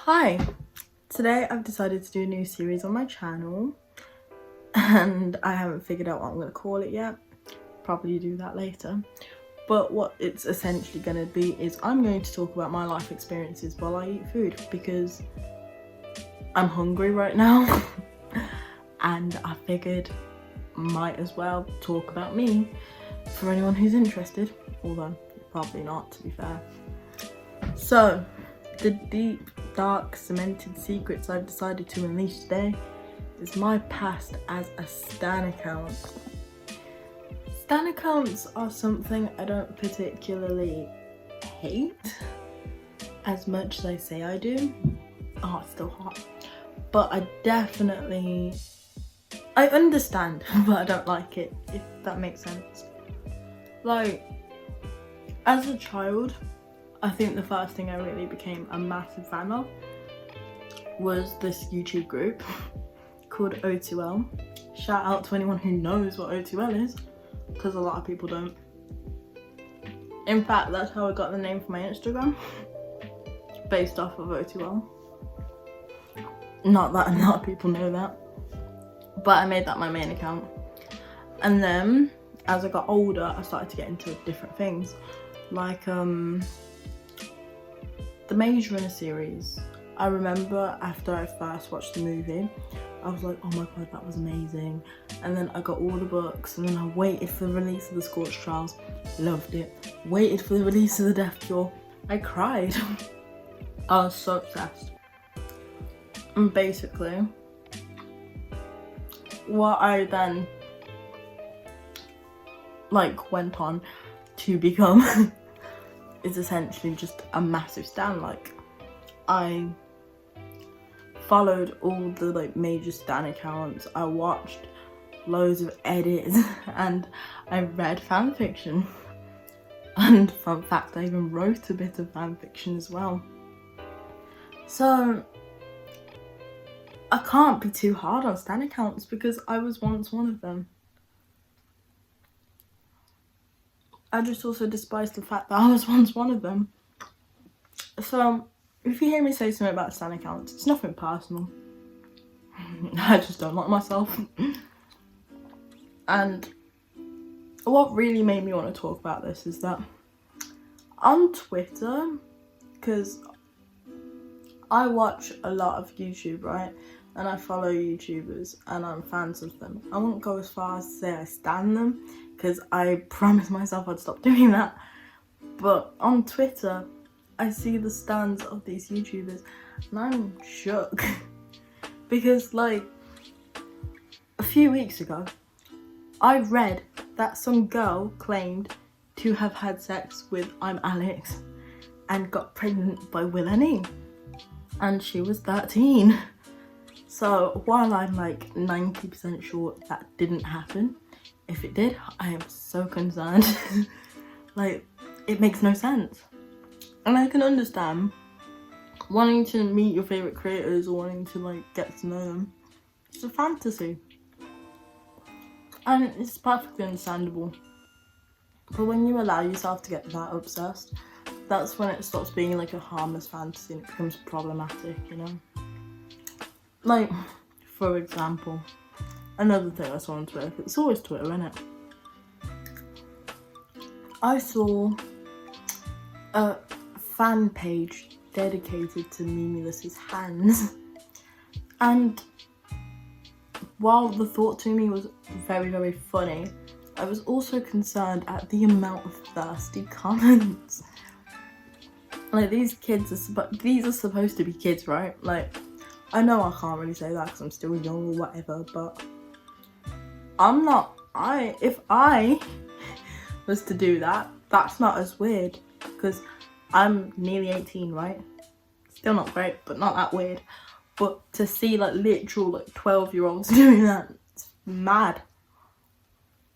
Hi, today I've decided to do a new series on my channel and I haven't figured out what I'm going to call it yet. Probably do that later. But what it's essentially going to be is I'm going to talk about my life experiences while I eat food because I'm hungry right now and I figured might as well talk about me for anyone who's interested, although probably not, to be fair. So, the deep, dark, cemented secrets I've decided to unleash today is my past as a Stan account. Stan accounts are something I don't particularly hate as much as I say I do. Oh, it's still hot. But I understand, but I don't like it, if that makes sense. Like, as a child, I think the first thing I really became a massive fan of was this YouTube group called O2L. Shout out to anyone who knows what O2L is, because a lot of people don't. In fact, that's how I got the name for my Instagram, based off of O2L. Not that a lot of people know that, but I made that my main account. And then, as I got older, I started to get into different things, like the Maze Runner series. I remember after I first watched the movie, I was like, oh my god, that was amazing. And then I got all the books, and then I waited for the release of the Scorched Trials, loved it. Waited for the release of the Death Cure, I cried. I was so obsessed. And basically, what I then went on to become is essentially just a massive stan. Like, I followed all the major stan accounts, I watched loads of edits, and I read fanfiction. And fun fact, I even wrote a bit of fanfiction as well. So I can't be too hard on stan accounts because I was once one of them. I just also despise the fact that I was once one of them. So, if you hear me say something about stan accounts, it's nothing personal. I just don't like myself. And what really made me want to talk about this is that on Twitter, because I watch a lot of YouTube, right? And I follow YouTubers and I'm fans of them. I won't go as far as to say I stan them, because I promised myself I'd stop doing that. But on Twitter, I see the stans of these YouTubers and I'm shook. Because a few weeks ago, I read that some girl claimed to have had sex with I'm Alex and got pregnant by Will.i.am. And she was 13. So while I'm 90% sure that didn't happen, if it did, I am so concerned. It makes no sense. And I can understand wanting to meet your favourite creators or wanting to get to know them. It's a fantasy. And it's perfectly understandable. But when you allow yourself to get that obsessed, that's when it stops being a harmless fantasy and it becomes problematic, you know? For example, another thing I saw on Twitter, it's always Twitter, isn't it? I saw a fan page dedicated to Mimilus's hands, and while the thought to me was very, very funny, I was also concerned at the amount of thirsty comments. These are supposed to be kids, right? I know I can't really say that because I'm still young or whatever, but if I was to do that, that's not as weird because I'm nearly 18, right? Still not great, but not that weird. But to see literal 12-year-olds doing that, it's mad.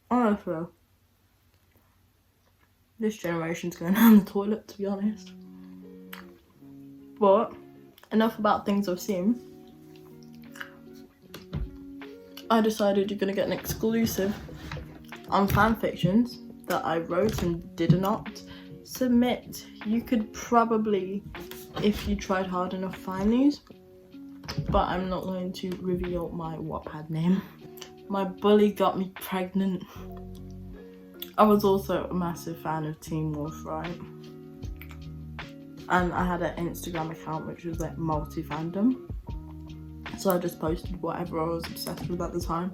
Honestly, this generation's going down the toilet, to be honest. But enough about things I've seen. I decided you're gonna get an exclusive on fanfictions that I wrote and did not submit. You could probably if you tried hard enough, find these. But I'm not going to reveal my Wattpad name. My bully got me pregnant. I was also a massive fan of Teen Wolf, right? And I had an Instagram account which was like multi-fandom. So I just posted whatever I was obsessed with at the time.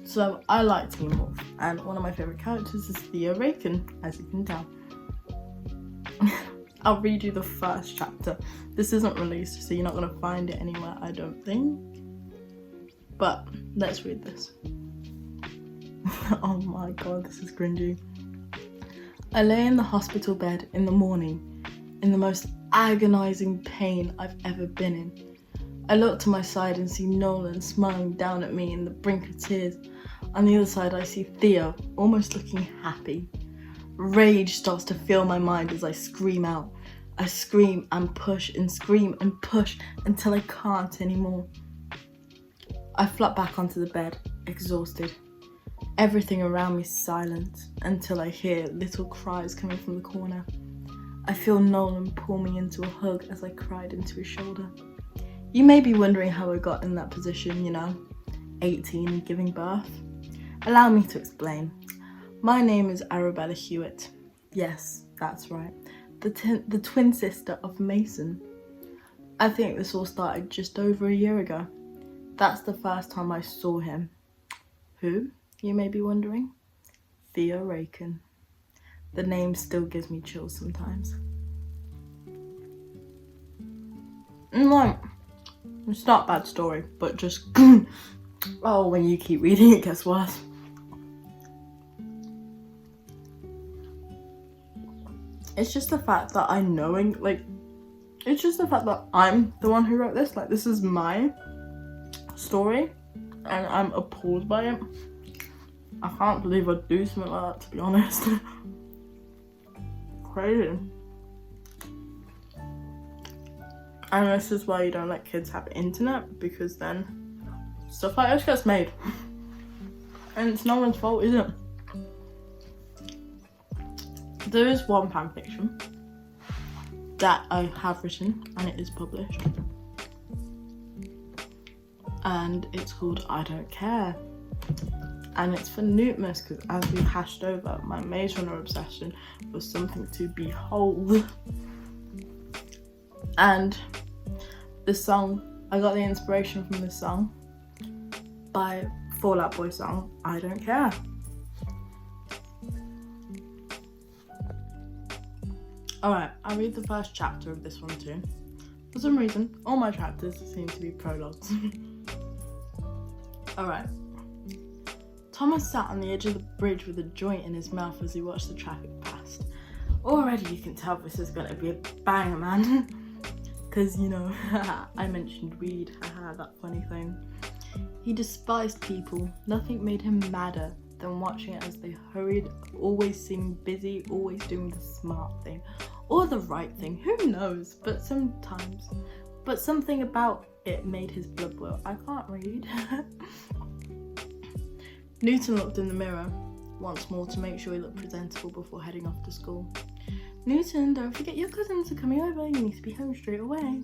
So I like Teen Wolf, and one of my favourite characters is Theo Raken, as you can tell. I'll read you the first chapter. This isn't released, so you're not going to find it anywhere, I don't think. But let's read this. Oh my god, this is cringy. I lay in the hospital bed in the morning, in the most agonising pain I've ever been in. I look to my side and see Nolan smiling down at me in the brink of tears. On the other side, I see Theo, almost looking happy. Rage starts to fill my mind as I scream out. I scream and push and scream and push until I can't anymore. I flop back onto the bed, exhausted. Everything around me is silent until I hear little cries coming from the corner. I feel Nolan pull me into a hug as I cried into his shoulder. You may be wondering how I got in that position, 18 and giving birth. Allow me to explain. My name is Arabella Hewitt. Yes, that's right. The twin sister of Mason. I think this all started just over a year ago. That's the first time I saw him. Who, you may be wondering? Theo Raken. The name still gives me chills sometimes. It's not a bad story, but just oh, when you keep reading it gets worse. It's just the fact that it's just the fact that I'm the one who wrote this. This is my story, and I'm appalled by it. I can't believe I'd do something like that, to be honest. Crazy. And this is why you don't let kids have internet, because then stuff like this gets made. And it's no one's fault, is it? There is one fanfiction that I have written, and it is published. And it's called I Don't Care. And it's for Newtmas, because as we hashed over, my Maze Runner obsession was something to behold. And this song, I got the inspiration from this song by Fall Out Boy song, I Don't Care. Alright, I'll read the first chapter of this one too. For some reason, all my chapters seem to be prologues. Alright. Thomas sat on the edge of the bridge with a joint in his mouth as he watched the traffic pass. Already you can tell this is going to be a banger, man. Because, I mentioned weed, haha, that funny thing. He despised people. Nothing made him madder than watching it as they hurried, always seeming busy, always doing the smart thing. Or the right thing, who knows, but something about it made his blood boil. I can't read. Newton looked in the mirror once more to make sure he looked presentable before heading off to school. Newton, don't forget your cousins are coming over, you need to be home straight away,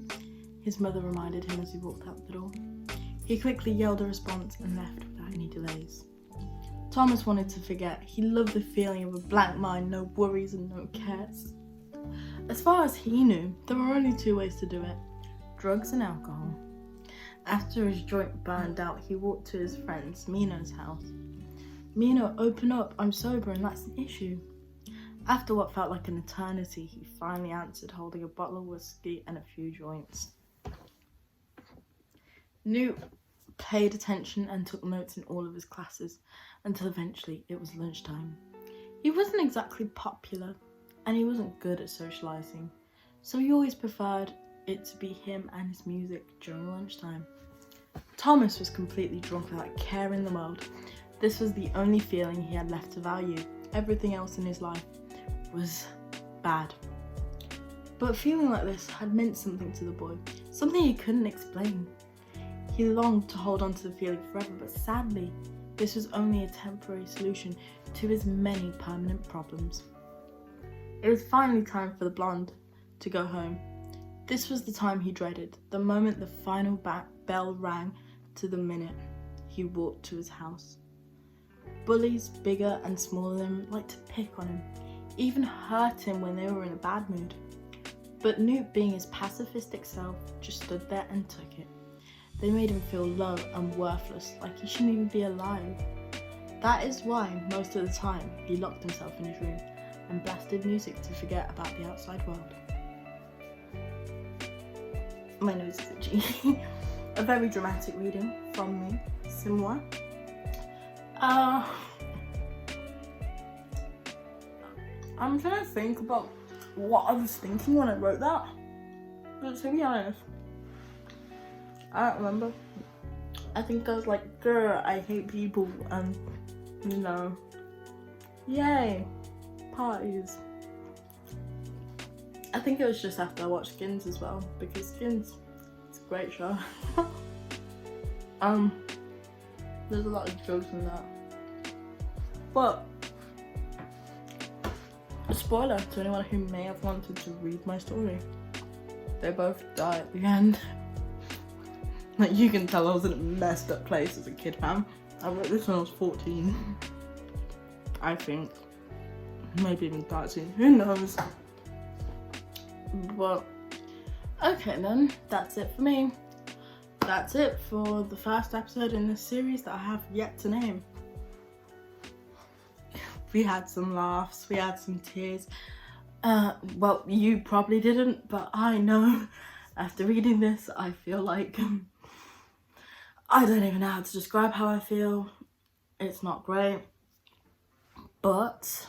his mother reminded him as he walked out the door. He quickly yelled a response and left without any delays. Thomas wanted to forget. He loved the feeling of a blank mind, no worries and no cares. As far as he knew, there were only two ways to do it: drugs and alcohol. After his joint burned out, he walked to his friend Mino's house. Mino, open up, I'm sober and that's an issue. After what felt like an eternity, he finally answered, holding a bottle of whiskey and a few joints. Newt paid attention and took notes in all of his classes, until eventually it was lunchtime. He wasn't exactly popular, and he wasn't good at socialising, so he always preferred it to be him and his music during lunchtime. Thomas was completely drunk without a care in the world. This was the only feeling he had left to value. Everything else in his life was bad. But feeling like this had meant something to the boy, something he couldn't explain. He longed to hold on to the feeling forever, but sadly, this was only a temporary solution to his many permanent problems. It was finally time for the blonde to go home. This was the time he dreaded, the moment the final bell rang to the minute he walked to his house. Bullies, bigger and smaller than him, liked to pick on him, even hurt him when they were in a bad mood. But Newt, being his pacifistic self, just stood there and took it. They made him feel low and worthless, like he shouldn't even be alive. That is why, most of the time, he locked himself in his room and blasted music to forget about the outside world. My nose is itchy. A very dramatic reading from me, Simwa. I'm trying to think about what I was thinking when I wrote that. But to be honest, I don't remember. I think I was like, girl, I hate people, and you know, yay, parties. I think it was just after I watched Skins as well, because Skins is a great show. There's a lot of jokes in that. But a spoiler to anyone who may have wanted to read my story. They both die at the end. Like, you can tell I was in a messed up place as a kid, fam. I wrote this when I was 14. I think. Maybe even 13. Who knows? But okay then, that's it for me. That's it for the first episode in this series that I have yet to name. We had some laughs, we had some tears. Well, you probably didn't, but I know after reading this, I feel like I don't even know how to describe how I feel. It's not great, but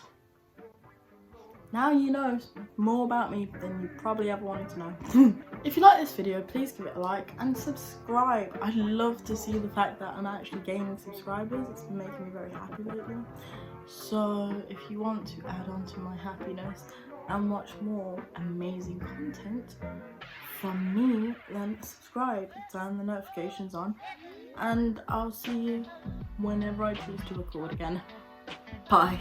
now you know more about me than you probably ever wanted to know. If you like this video, please give it a like and subscribe. I love to see the fact that I'm actually gaining subscribers. It's been making me very happy lately. So if you want to add on to my happiness and watch more amazing content from me, then subscribe, turn the notifications on, and I'll see you whenever I choose to record again. Bye.